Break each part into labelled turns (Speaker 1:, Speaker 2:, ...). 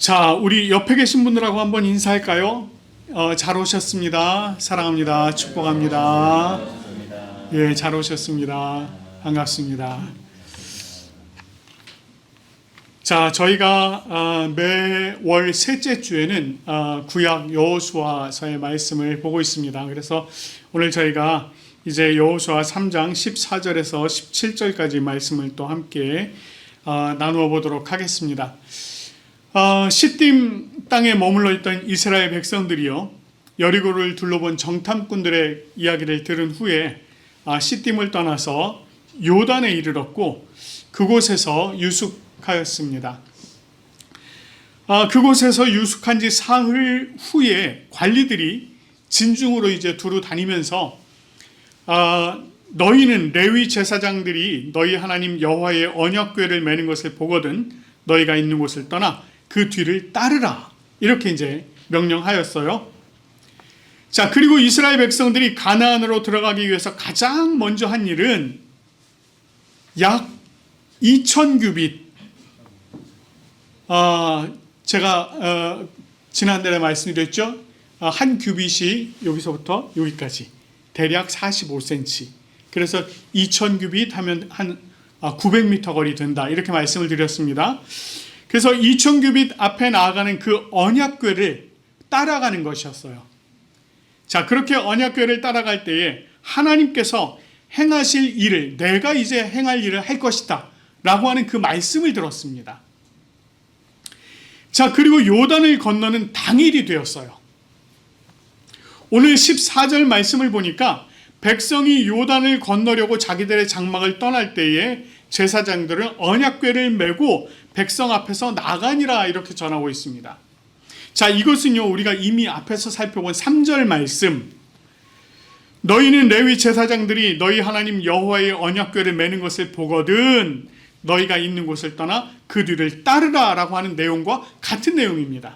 Speaker 1: 자, 우리 옆에 계신 분들하고 한번 인사할까요? 잘 오셨습니다. 사랑합니다. 축복합니다. 예, 잘 오셨습니다. 반갑습니다. 자, 저희가 매월 셋째 주에는 구약 여호수아서의 말씀을 보고 있습니다. 그래서 오늘 저희가 이제 여호수아 3장 14절에서 17절까지 말씀을 또 함께 나누어 보도록 하겠습니다. 시딤 땅에 머물러 있던 이스라엘 백성들이요, 여리고를 둘러본 정탐꾼들의 이야기를 들은 후에 시딤을 떠나서 요단에 이르렀고 그곳에서 유숙하였습니다. 그곳에서 유숙한 지 사흘 후에 관리들이 진중으로 이제 두루 다니면서 너희는 레위 제사장들이 너희 하나님 여호와의 언약궤를 매는 것을 보거든 너희가 있는 곳을 떠나 그 뒤를 따르라, 이렇게 이제 명령하였어요. 자, 그리고 이스라엘 백성들이 가나안으로 들어가기 위해서 가장 먼저 한 일은 약 2000규빗, 제가 지난달에 말씀드렸죠. 한 규빗이 여기서부터 여기까지 대략 45cm, 그래서 2000규빗 하면 한 900m 거리 된다, 이렇게 말씀을 드렸습니다. 그래서 2000규빗 앞에 나아가는 그 언약궤를 따라가는 것이었어요. 자, 그렇게 언약궤를 따라갈 때에 하나님께서 행하실 일을, 내가 이제 행할 일을 할 것이다 라고 하는 그 말씀을 들었습니다. 자, 그리고 요단을 건너는 당일이 되었어요. 오늘 14절 말씀을 보니까 백성이 요단을 건너려고 자기들의 장막을 떠날 때에 제사장들은 언약궤를 메고 백성 앞에서 나가니라, 이렇게 전하고 있습니다. 자, 이것은요, 우리가 이미 앞에서 살펴본 3절 말씀, 너희는 레위 제사장들이 너희 하나님 여호와의 언약궤를 매는 것을 보거든 너희가 있는 곳을 떠나 그 뒤를 따르라 라고 하는 내용과 같은 내용입니다.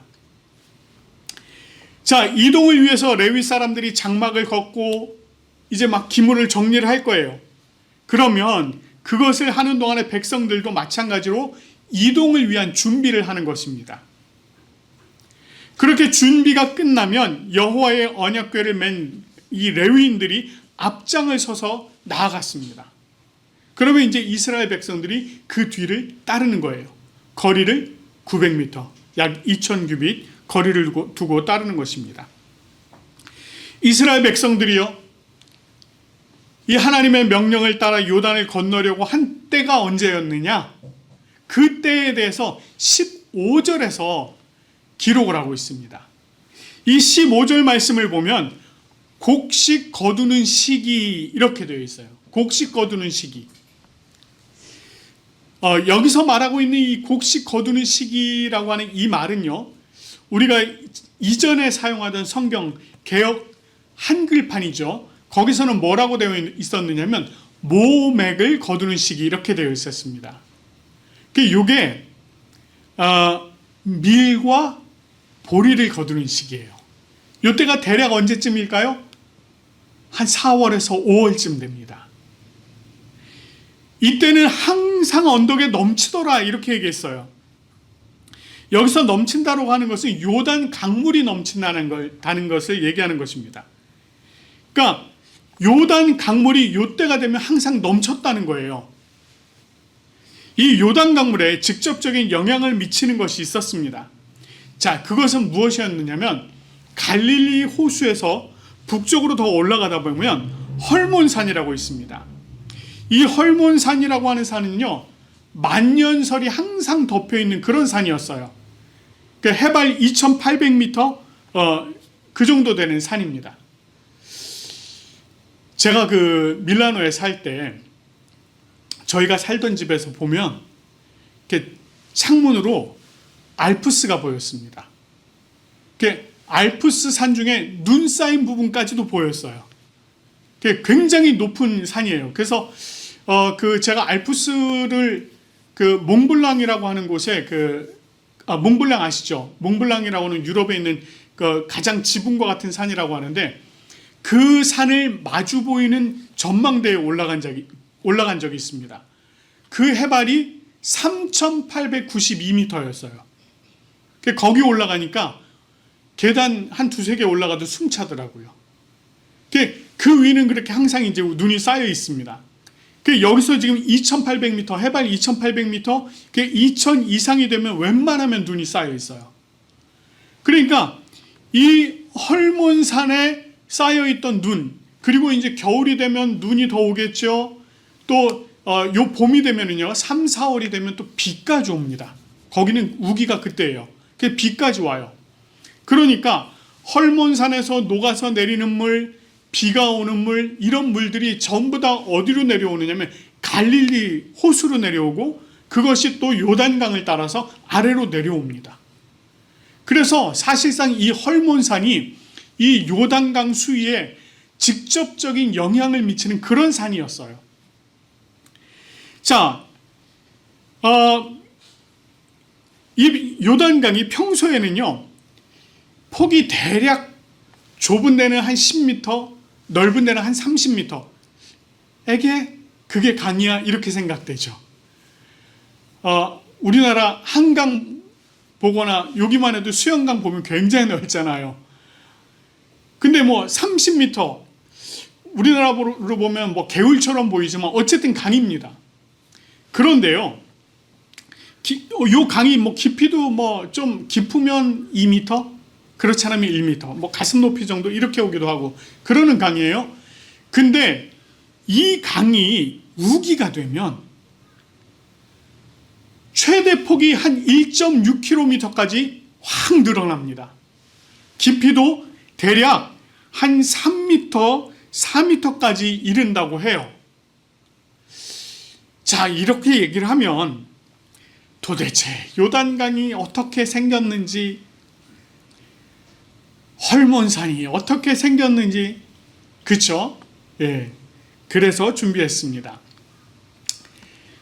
Speaker 1: 자, 이동을 위해서 레위 사람들이 장막을 걷고 이제 막 기물을 정리를 할 거예요. 그러면 그것을 하는 동안에 백성들도 마찬가지로 이동을 위한 준비를 하는 것입니다. 그렇게 준비가 끝나면 여호와의 언약궤를 맨 이 레위인들이 앞장을 서서 나아갔습니다. 그러면 이제 이스라엘 백성들이 그 뒤를 따르는 거예요. 거리를 900m, 약 2000규빗 거리를 두고 따르는 것입니다. 이스라엘 백성들이요, 이 하나님의 명령을 따라 요단을 건너려고 한 때가 언제였느냐? 그 때에 대해서 15절에서 기록을 하고 있습니다. 이 15절 말씀을 보면 곡식 거두는 시기, 이렇게 되어 있어요. 곡식 거두는 시기. 여기서 말하고 있는 이 곡식 거두는 시기라고 하는 이 말은요, 우리가 이전에 사용하던 성경 개역 한글판이죠. 거기서는 뭐라고 되어 있었느냐면 모맥을 거두는 시기, 이렇게 되어 있었습니다. 이게 밀과 보리를 거두는 시기예요. 이때가 대략 언제쯤일까요? 한 4월에서 5월쯤 됩니다. 이때는 항상 언덕에 넘치더라, 이렇게 얘기했어요. 여기서 넘친다고 하는 것은 요단 강물이 넘친다는 것을 얘기하는 것입니다. 그러니까 요단 강물이 이때가 되면 항상 넘쳤다는 거예요. 이 요단 강물에 직접적인 영향을 미치는 것이 있었습니다. 자, 그것은 무엇이었느냐면 갈릴리 호수에서 북쪽으로 더 올라가다 보면 헐몬산이라고 있습니다. 이 헐몬산이라고 하는 산은요, 만년설이 항상 덮여있는 그런 산이었어요. 해발 2800m 그 정도 되는 산입니다. 제가 그 밀라노에 살 때 저희가 살던 집에서 보면 이렇게 창문으로 알프스가 보였습니다. 알프스 산 중에 눈 쌓인 부분까지도 보였어요. 굉장히 높은 산이에요. 그래서 제가 알프스를 몽블랑이라고 하는 곳에 몽블랑 아시죠? 몽블랑이라고 하는 유럽에 있는 가장 지붕과 같은 산이라고 하는데 그 산을 마주 보이는 전망대에 올라간 적이 있습니다. 그 해발이 3,892m였어요. 거기 올라가니까 계단 한 두세 개 올라가도 숨차더라고요. 그 위는 그렇게 항상 이제 눈이 쌓여 있습니다. 여기서 지금 2,800m, 해발 2,800m, 2,000 이상이 되면 웬만하면 눈이 쌓여 있어요. 그러니까 이 헐몬산에 쌓여 있던 눈, 그리고 이제 겨울이 되면 눈이 더 오겠죠. 또 요 봄이 되면은요, 3, 4월이 되면 또 비까지 옵니다. 거기는 우기가 그때예요. 비까지 와요. 그러니까 헐몬산에서 녹아서 내리는 물, 비가 오는 물, 이런 물들이 전부 다 어디로 내려오느냐면 갈릴리 호수로 내려오고, 그것이 또 요단강을 따라서 아래로 내려옵니다. 그래서 사실상 이 헐몬산이 이 요단강 수위에 직접적인 영향을 미치는 그런 산이었어요. 자, 이 요단강이 평소에는요, 폭이 대략 좁은 데는 한 10m, 넓은 데는 한 30m. 그게 강이야? 이렇게 생각되죠. 우리나라 한강 보거나 여기만 해도 수영강 보면 굉장히 넓잖아요. 근데 뭐 30m, 우리나라로 보면 뭐 개울처럼 보이지만 어쨌든 강입니다. 그런데요, 요 강이 뭐 깊이도 뭐 좀 깊으면 2m, 그렇지 않으면 1m, 뭐 가슴 높이 정도 이렇게 오기도 하고 그러는 강이에요. 근데 이 강이 우기가 되면 최대 폭이 한 1.6km까지 확 늘어납니다. 깊이도 대략 한 3m, 4m까지 이른다고 해요. 자, 이렇게 얘기를 하면 도대체 요단강이 어떻게 생겼는지, 헐몬산이 어떻게 생겼는지, 그쵸? 예. 그래서 준비했습니다.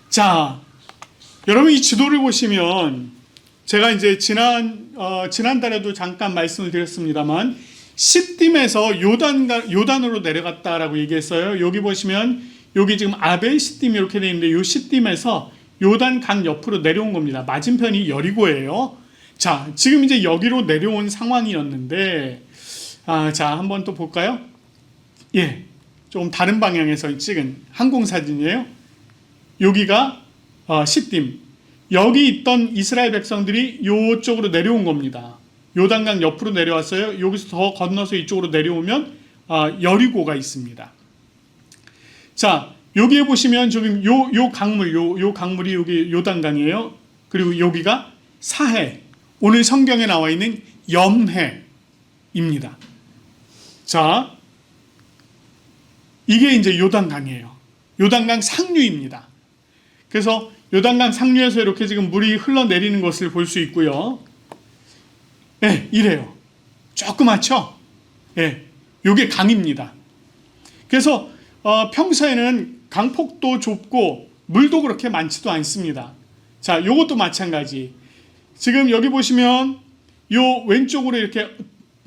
Speaker 1: 자, 여러분 이 지도를 보시면 제가 이제 지난달에도 잠깐 말씀을 드렸습니다만 시딤에서 요단으로 내려갔다라고 얘기했어요. 여기 보시면 여기 지금 아벨 시딤 이렇게 되어 있는데 이 시딤에서 요단강 옆으로 내려온 겁니다. 맞은편이 여리고예요. 자, 지금 이제 여기로 내려온 상황이었는데, 자, 한번 또 볼까요? 예, 조금 다른 방향에서 찍은 항공사진이에요. 여기가 시딤. 여기 있던 이스라엘 백성들이 이쪽으로 내려온 겁니다. 요단강 옆으로 내려왔어요. 여기서 더 건너서 이쪽으로 내려오면 여리고가 있습니다. 자, 여기에 보시면 지금 요 강물이 여기 요단강이에요. 그리고 여기가 사해. 오늘 성경에 나와 있는 염해입니다. 자, 이게 이제 요단강이에요. 요단강 상류입니다. 그래서 요단강 상류에서 이렇게 지금 물이 흘러내리는 것을 볼 수 있고요. 네, 이래요. 조그맣죠? 네, 요게 강입니다. 그래서 평소에는 강폭도 좁고 물도 그렇게 많지도 않습니다. 자, 요것도 마찬가지. 지금 여기 보시면 요 왼쪽으로 이렇게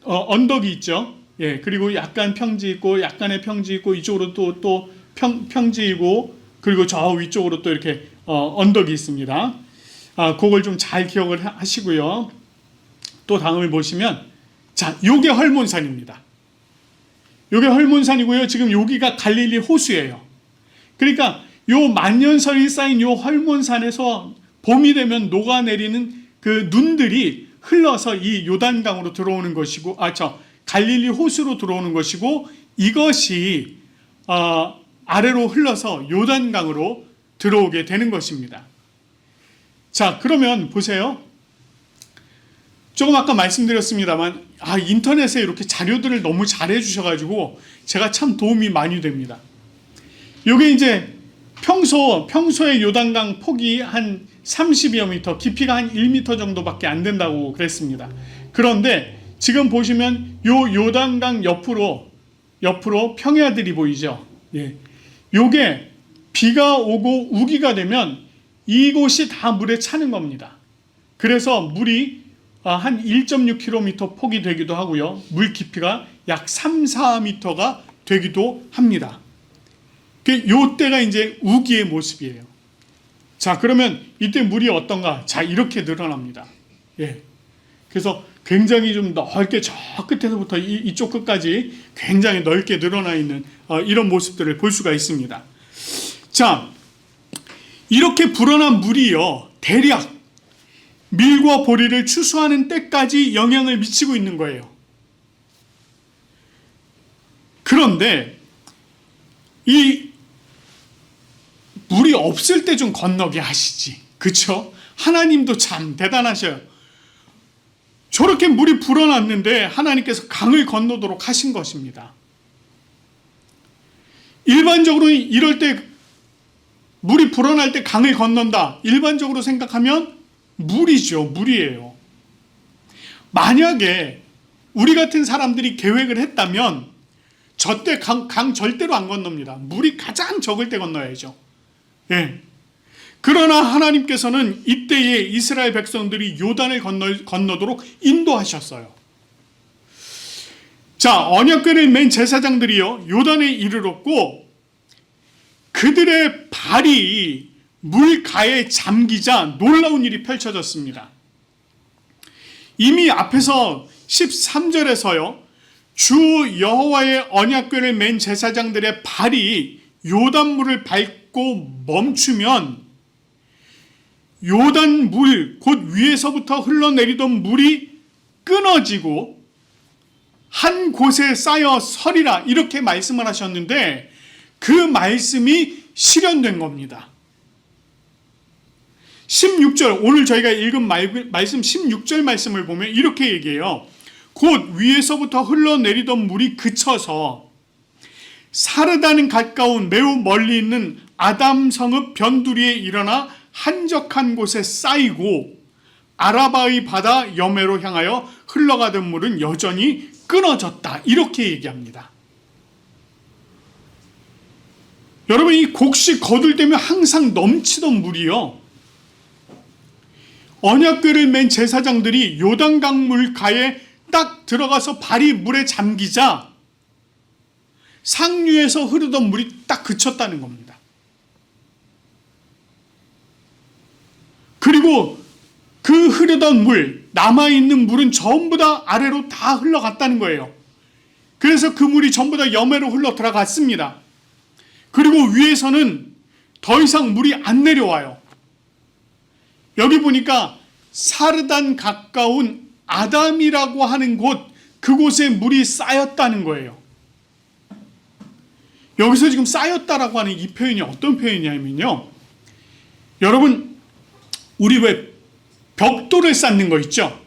Speaker 1: 언덕이 있죠. 예, 그리고 약간 평지 있고 약간의 평지 있고 이쪽으로 또 평지이고 그리고 저 위쪽으로 또 이렇게 언덕이 있습니다. 그걸 좀 잘 기억을 하시고요. 또 다음을 보시면 자, 요게 헐몬산입니다. 요게 헐몬산이고요. 지금 여기가 갈릴리 호수예요. 그러니까 요 만년설이 쌓인 요 헐몬산에서 봄이 되면 녹아내리는 그 눈들이 흘러서 이 요단강으로 들어오는 것이고, 갈릴리 호수로 들어오는 것이고, 이것이 아래로 흘러서 요단강으로 들어오게 되는 것입니다. 자, 그러면 보세요. 조금 아까 말씀드렸습니다만, 인터넷에 이렇게 자료들을 너무 잘해 주셔가지고 제가 참 도움이 많이 됩니다. 요게 이제 평소에 요단강 폭이 한 30여 미터, 깊이가 한 1미터 정도밖에 안 된다고 그랬습니다. 그런데 지금 보시면 요 요단강 옆으로 평야들이 보이죠. 예. 요게 비가 오고 우기가 되면 이곳이 다 물에 차는 겁니다. 그래서 물이 한 1.6km 폭이 되기도 하고요. 물 깊이가 약 3, 4m가 되기도 합니다. 요때가 이제 우기의 모습이에요. 자, 그러면 이때 물이 어떤가? 자, 이렇게 늘어납니다. 예. 그래서 굉장히 좀 넓게 저 끝에서부터 이쪽 끝까지 굉장히 넓게 늘어나 있는 이런 모습들을 볼 수가 있습니다. 자, 이렇게 불어난 물이요, 대략 밀과 보리를 추수하는 때까지 영향을 미치고 있는 거예요. 그런데 이 물이 없을 때 좀 건너게 하시지. 그쵸? 하나님도 참 대단하셔요. 저렇게 물이 불어났는데 하나님께서 강을 건너도록 하신 것입니다. 일반적으로 이럴 때 물이 불어날 때 강을 건넌다. 일반적으로 생각하면 물이죠. 물이에요. 만약에 우리 같은 사람들이 계획을 했다면 저때 강 절대로 안 건넙니다. 물이 가장 적을 때 건너야죠. 예. 그러나 하나님께서는 이때에 이스라엘 백성들이 요단을 건너도록 인도하셨어요. 자, 언약궤를 맨 제사장들이요, 요단에 이르렀고 그들의 발이 물가에 잠기자 놀라운 일이 펼쳐졌습니다. 이미 앞에서 13절에서요, 주 여호와의 언약궤를 맨 제사장들의 발이 요단물을 밟고 멈추면 요단 물, 곧 위에서부터 흘러내리던 물이 끊어지고 한 곳에 쌓여 서리라, 이렇게 말씀을 하셨는데 그 말씀이 실현된 겁니다. 16절, 오늘 저희가 읽은 말씀 16절 말씀을 보면 이렇게 얘기해요. 곧 위에서부터 흘러내리던 물이 그쳐서 사르다는 가까운 매우 멀리 있는 아담 성읍 변두리에 일어나 한적한 곳에 쌓이고 아라바의 바다 여매로 향하여 흘러가던 물은 여전히 끊어졌다, 이렇게 얘기합니다. 여러분, 이 곡식 거둘때면 항상 넘치던 물이요, 언약궤를 맨 제사장들이 요단강 물가에 딱 들어가서 발이 물에 잠기자 상류에서 흐르던 물이 딱 그쳤다는 겁니다. 그리고 그 흐르던 물, 남아있는 물은 전부 다 아래로 다 흘러갔다는 거예요. 그래서 그 물이 전부 다 여매로 흘러 들어갔습니다. 그리고 위에서는 더 이상 물이 안 내려와요. 여기 보니까 사르단 가까운 아담이라고 하는 곳, 그곳에 물이 쌓였다는 거예요. 여기서 지금 쌓였다라고 하는 이 표현이 어떤 표현이냐면요, 여러분, 우리 왜 벽돌을 쌓는 거 있죠?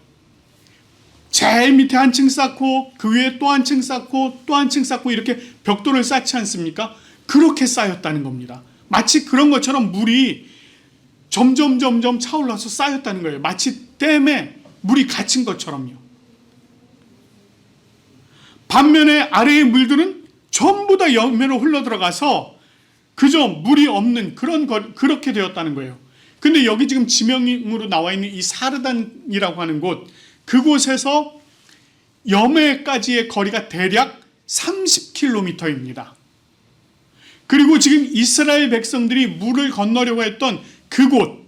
Speaker 1: 제일 밑에 한 층 쌓고 그 위에 또 한 층 쌓고 또 한 층 쌓고 이렇게 벽돌을 쌓지 않습니까? 그렇게 쌓였다는 겁니다. 마치 그런 것처럼 물이 점점 차올라서 쌓였다는 거예요. 마치 댐에 물이 갇힌 것처럼요. 반면에 아래의 물들은 전부 다 여매로 흘러 들어가서 그저 물이 없는 그렇게 되었다는 거예요. 근데 여기 지금 지명으로 나와 있는 이 사르단이라고 하는 곳, 그곳에서 여매까지의 거리가 대략 30km입니다. 그리고 지금 이스라엘 백성들이 물을 건너려고 했던 그곳,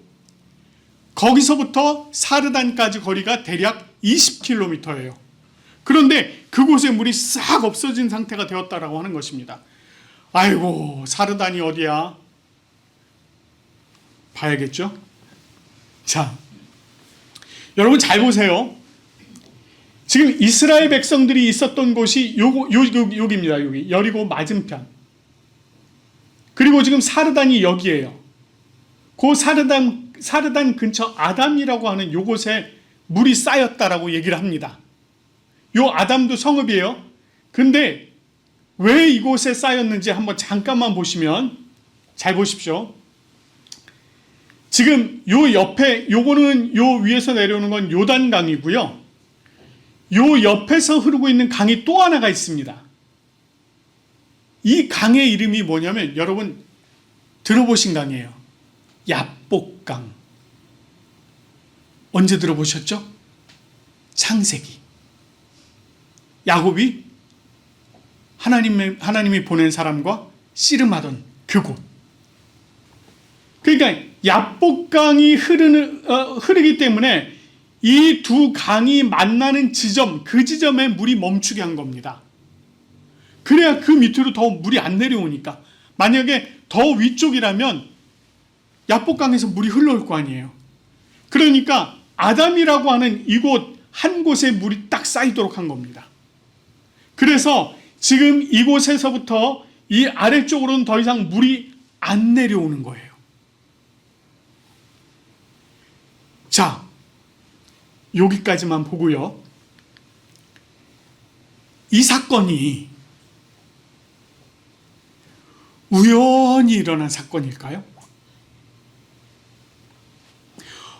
Speaker 1: 거기서부터 사르단까지 거리가 대략 20km예요. 그런데 그곳에 물이 싹 없어진 상태가 되었다라고 하는 것입니다. 아이고, 사르단이 어디야? 봐야겠죠? 자, 여러분 잘 보세요. 지금 이스라엘 백성들이 있었던 곳이 여기입니다. 여기 여리고 맞은편. 그리고 지금 사르단이 여기예요. 그 사르단 근처 아담이라고 하는 요곳에 물이 쌓였다라고 얘기를 합니다. 요 아담도 성읍이에요. 근데 왜 이곳에 쌓였는지 한번 잠깐만 보시면, 잘 보십시오. 지금 요 옆에, 요거는 요 위에서 내려오는 건 요단강이고요. 요 옆에서 흐르고 있는 강이 또 하나가 있습니다. 이 강의 이름이 뭐냐면, 여러분 들어보신 강이에요. 야복강. 언제 들어보셨죠? 창세기. 야곱이 하나님이 보낸 사람과 씨름하던 그곳. 그러니까 야복강이 흐르기 때문에 이 두 강이 만나는 지점, 그 지점에 물이 멈추게 한 겁니다. 그래야 그 밑으로 더 물이 안 내려오니까. 만약에 더 위쪽이라면 야복강에서 물이 흘러올 거 아니에요. 그러니까 아담이라고 하는 이곳 한 곳에 물이 딱 쌓이도록 한 겁니다. 그래서 지금 이곳에서부터 이 아래쪽으로는 더 이상 물이 안 내려오는 거예요. 자, 여기까지만 보고요. 이 사건이 우연히 일어난 사건일까요?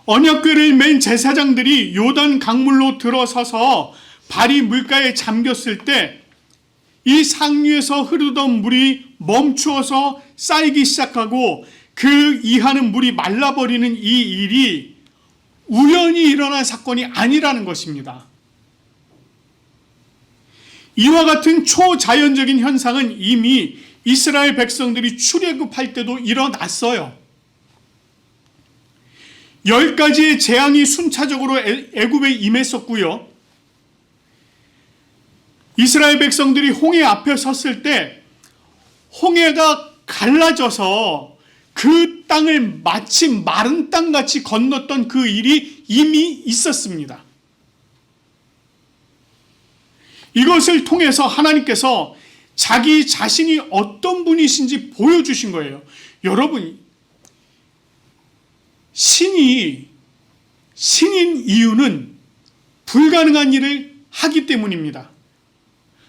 Speaker 1: 언약궤를 맨 제사장들이 요단 강물로 들어서서 발이 물가에 잠겼을 때 이 상류에서 흐르던 물이 멈추어서 쌓이기 시작하고 그 이하는 물이 말라버리는 이 일이 우연히 일어난 사건이 아니라는 것입니다. 이와 같은 초자연적인 현상은 이미 이스라엘 백성들이 출애굽할 때도 일어났어요. 10가지의 재앙이 순차적으로 애굽에 임했었고요. 이스라엘 백성들이 홍해 앞에 섰을 때 홍해가 갈라져서 그 땅을 마치 마른 땅같이 건넜던 그 일이 이미 있었습니다. 이것을 통해서 하나님께서 자기 자신이 어떤 분이신지 보여주신 거예요. 여러분, 신인 이유는 불가능한 일을 하기 때문입니다.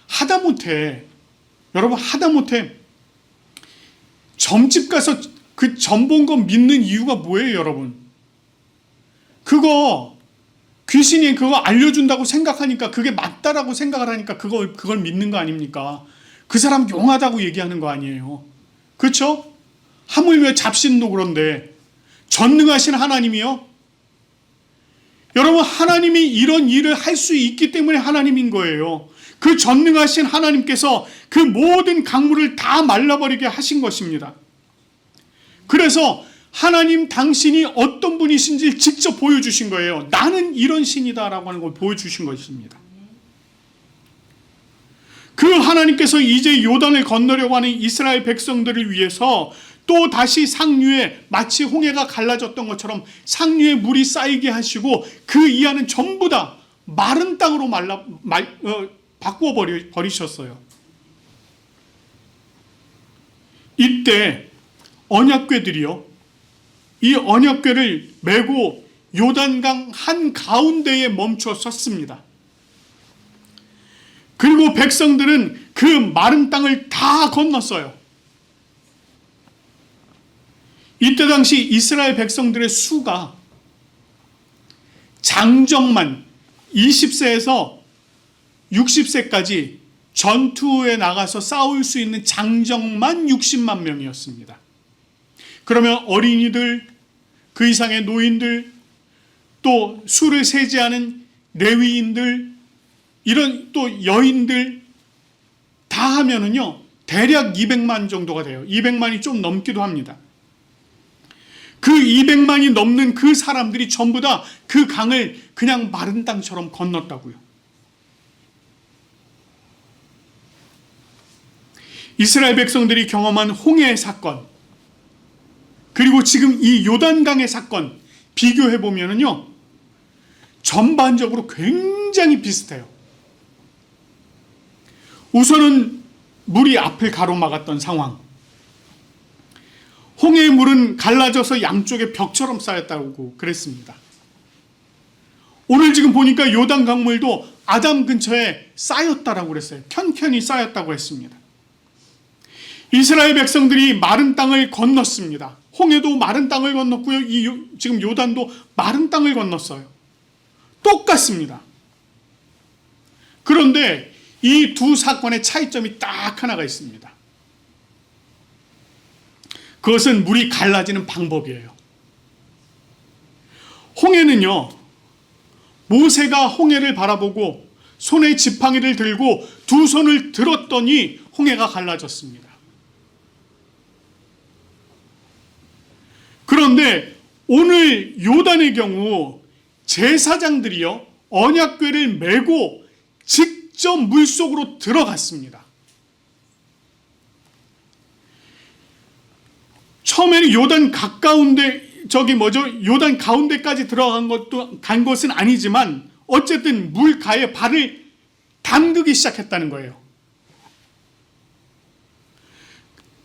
Speaker 1: 하다못해 점집 가서 그 점 본 거 믿는 이유가 뭐예요, 여러분? 그거 귀신이 그거 알려준다고 생각하니까, 그게 맞다라고 생각을 하니까 그걸 믿는 거 아닙니까? 그 사람 용하다고 얘기하는 거 아니에요. 그렇죠? 하물며 잡신도 그런데 전능하신 하나님이요? 여러분, 하나님이 이런 일을 할 수 있기 때문에 하나님인 거예요. 그 전능하신 하나님께서 그 모든 강물을 다 말라버리게 하신 것입니다. 그래서 하나님 당신이 어떤 분이신지 직접 보여주신 거예요. 나는 이런 신이다라고 하는 걸 보여주신 것입니다. 그 하나님께서 이제 요단을 건너려고 하는 이스라엘 백성들을 위해서 또 다시 상류에 마치 홍해가 갈라졌던 것처럼 상류에 물이 쌓이게 하시고 그 이하는 전부 다 마른 땅으로 바꾸어 버리셨어요. 이때 언약궤들이요, 이 언약궤를 메고 요단강 한가운데에 멈춰 섰습니다. 그리고 백성들은 그 마른 땅을 다 건넜어요. 이때 당시 이스라엘 백성들의 수가 장정만 20세에서 60세까지 전투에 나가서 싸울 수 있는 장정만 60만 명이었습니다. 그러면 어린이들, 그 이상의 노인들, 또 수를 세지 않은 레위인들, 이런 또 여인들 다 하면은요, 대략 200만 정도가 돼요. 200만이 좀 넘기도 합니다. 그 200만이 넘는 그 사람들이 전부 다 그 강을 그냥 마른 땅처럼 건넜다고요. 이스라엘 백성들이 경험한 홍해의 사건, 그리고 지금 이 요단강의 사건 비교해 보면은요, 전반적으로 굉장히 비슷해요. 우선은 물이 앞을 가로막았던 상황. 홍해의 물은 갈라져서 양쪽에 벽처럼 쌓였다고 그랬습니다. 오늘 지금 보니까 요단 강물도 아담 근처에 쌓였다라고 그랬어요. 편편히 쌓였다고 했습니다. 이스라엘 백성들이 마른 땅을 건넜습니다. 홍해도 마른 땅을 건넜고요. 지금 요단도 마른 땅을 건넜어요. 똑같습니다. 그런데 이 두 사건의 차이점이 딱 하나가 있습니다. 그것은 물이 갈라지는 방법이에요. 홍해는요, 모세가 홍해를 바라보고 손에 지팡이를 들고 두 손을 들었더니 홍해가 갈라졌습니다. 그런데 오늘 요단의 경우 제사장들이요 언약궤를 메고 직접 물속으로 들어갔습니다. 처음에는 요단 가까운데 요단 가운데까지 간 것은 아니지만 어쨌든 물가에 발을 담그기 시작했다는 거예요.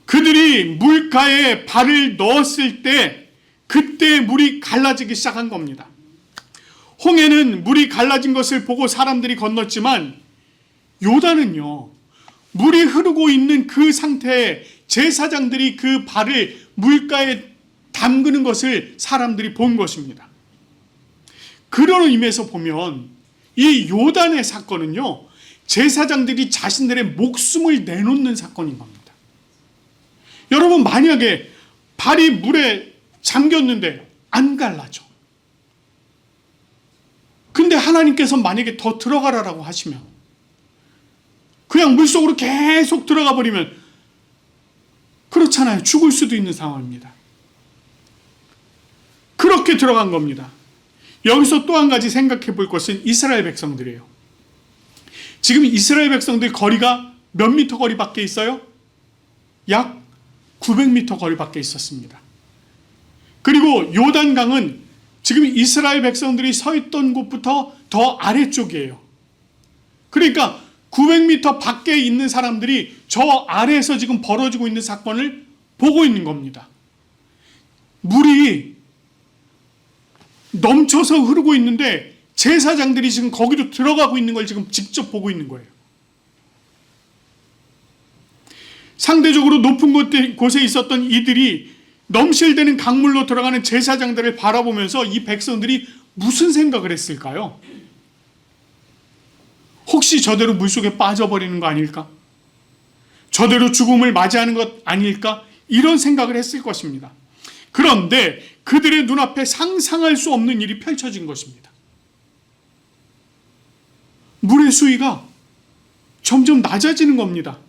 Speaker 1: 그들이 물가에 발을 넣었을 때 그때 물이 갈라지기 시작한 겁니다. 홍해는 물이 갈라진 것을 보고 사람들이 건넜지만 요단은요, 물이 흐르고 있는 그 상태에 제사장들이 그 발을 물가에 담그는 것을 사람들이 본 것입니다. 그런 의미에서 보면 이 요단의 사건은요, 제사장들이 자신들의 목숨을 내놓는 사건인 겁니다. 여러분, 만약에 발이 물에 잠겼는데 안 갈라져. 근데 하나님께서 만약에 더 들어가라라고 하시면 그냥 물속으로 계속 들어가 버리면 그렇잖아요. 죽을 수도 있는 상황입니다. 그렇게 들어간 겁니다. 여기서 또 한 가지 생각해 볼 것은 이스라엘 백성들이에요. 지금 이스라엘 백성들 거리가 몇 미터 거리밖에 있어요? 약 900미터 거리밖에 있었습니다. 그리고 요단강은 지금 이스라엘 백성들이 서 있던 곳부터 더 아래쪽이에요. 그러니까 900미터 밖에 있는 사람들이 저 아래에서 지금 벌어지고 있는 사건을 보고 있는 겁니다. 물이 넘쳐서 흐르고 있는데 제사장들이 지금 거기로 들어가고 있는 걸 지금 직접 보고 있는 거예요. 상대적으로 높은 곳에 있었던 이들이 넘실대는 강물로 들어가는 제사장들을 바라보면서 이 백성들이 무슨 생각을 했을까요? 혹시 저대로 물속에 빠져버리는 거 아닐까? 저대로 죽음을 맞이하는 것 아닐까? 이런 생각을 했을 것입니다. 그런데 그들의 눈앞에 상상할 수 없는 일이 펼쳐진 것입니다. 물의 수위가 점점 낮아지는 겁니다.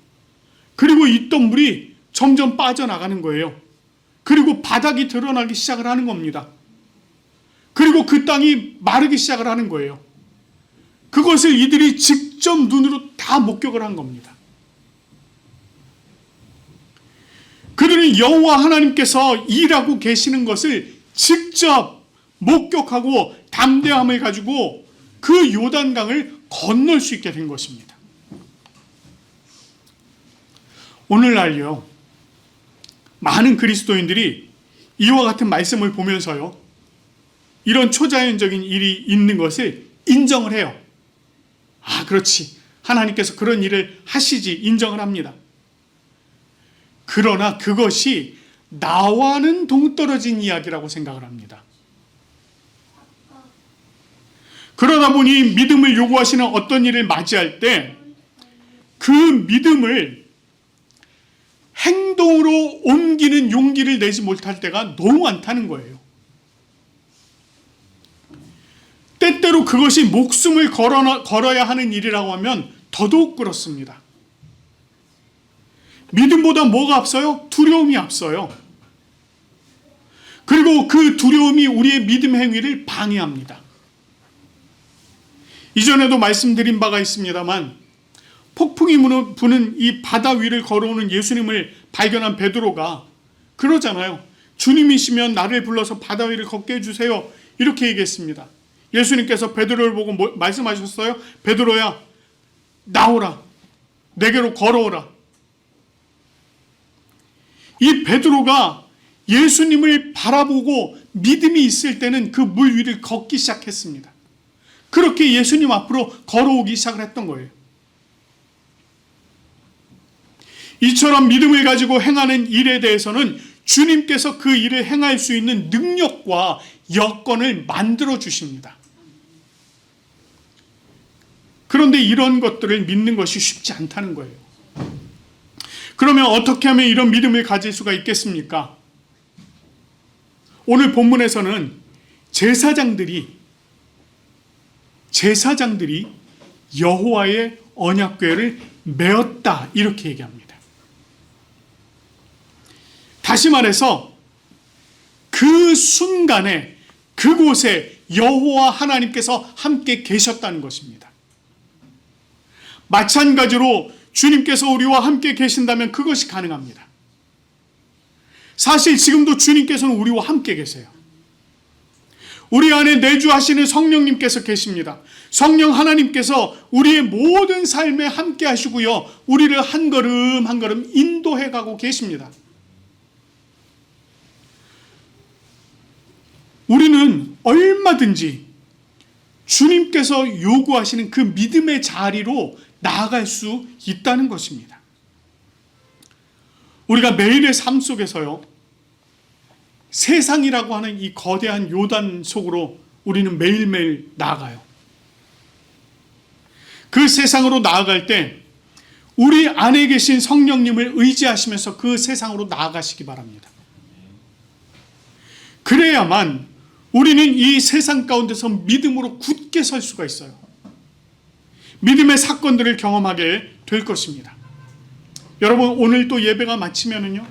Speaker 1: 그리고 있던 물이 점점 빠져나가는 거예요. 그리고 바닥이 드러나기 시작을 하는 겁니다. 그리고 그 땅이 마르기 시작을 하는 거예요. 그것을 이들이 직접 눈으로 다 목격을 한 겁니다. 그들은 여호와 하나님께서 일하고 계시는 것을 직접 목격하고 담대함을 가지고 그 요단강을 건널 수 있게 된 것입니다. 오늘날요, 많은 그리스도인들이 이와 같은 말씀을 보면서요, 이런 초자연적인 일이 있는 것을 인정을 해요. 아, 그렇지. 하나님께서 그런 일을 하시지, 인정을 합니다. 그러나 그것이 나와는 동떨어진 이야기라고 생각을 합니다. 그러다 보니 믿음을 요구하시는 어떤 일을 맞이할 때 그 믿음을 행동으로 옮기는 용기를 내지 못할 때가 너무 많다는 거예요. 때때로 그것이 목숨을 걸어야 하는 일이라고 하면 더더욱 그렇습니다. 믿음보다 뭐가 앞서요? 두려움이 앞서요. 그리고 그 두려움이 우리의 믿음 행위를 방해합니다. 이전에도 말씀드린 바가 있습니다만 폭풍이 부는 이 바다 위를 걸어오는 예수님을 발견한 베드로가 그러잖아요. 주님이시면 나를 불러서 바다 위를 걷게 해주세요. 이렇게 얘기했습니다. 예수님께서 베드로를 보고 말씀하셨어요. 베드로야, 나오라. 내게로 걸어오라. 이 베드로가 예수님을 바라보고 믿음이 있을 때는 그 물 위를 걷기 시작했습니다. 그렇게 예수님 앞으로 걸어오기 시작을 했던 거예요. 이처럼 믿음을 가지고 행하는 일에 대해서는 주님께서 그 일을 행할 수 있는 능력과 여건을 만들어 주십니다. 그런데 이런 것들을 믿는 것이 쉽지 않다는 거예요. 그러면 어떻게 하면 이런 믿음을 가질 수가 있겠습니까? 오늘 본문에서는 제사장들이 여호와의 언약궤를 메었다 이렇게 얘기합니다. 다시 말해서 그 순간에 그곳에 여호와 하나님께서 함께 계셨다는 것입니다. 마찬가지로 주님께서 우리와 함께 계신다면 그것이 가능합니다. 사실 지금도 주님께서는 우리와 함께 계세요. 우리 안에 내주하시는 성령님께서 계십니다. 성령 하나님께서 우리의 모든 삶에 함께 하시고요, 우리를 한 걸음 한 걸음 인도해 가고 계십니다. 우리는 얼마든지 주님께서 요구하시는 그 믿음의 자리로 나아갈 수 있다는 것입니다. 우리가 매일의 삶 속에서요, 세상이라고 하는 이 거대한 요단 속으로 우리는 매일매일 나아가요. 그 세상으로 나아갈 때 우리 안에 계신 성령님을 의지하시면서 그 세상으로 나아가시기 바랍니다. 그래야만 우리는 이 세상 가운데서 믿음으로 굳게 설 수가 있어요. 믿음의 사건들을 경험하게 될 것입니다. 여러분, 오늘 또 예배가 마치면은요,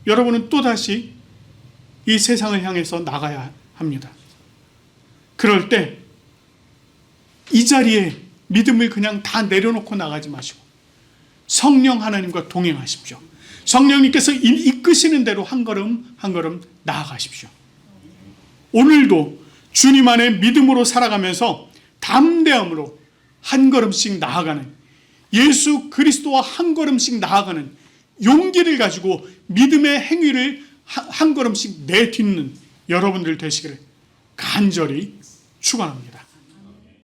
Speaker 1: 여러분은 또다시 이 세상을 향해서 나가야 합니다. 그럴 때 이 자리에 믿음을 그냥 다 내려놓고 나가지 마시고 성령 하나님과 동행하십시오. 성령님께서 이끄시는 대로 한 걸음 한 걸음 나아가십시오. 오늘도 주님 안에 믿음으로 살아가면서 담대함으로 한 걸음씩 나아가는, 예수 그리스도와 한 걸음씩 나아가는 용기를 가지고 믿음의 행위를 한 걸음씩 내딛는 여러분들 되시기를 간절히 축원합니다.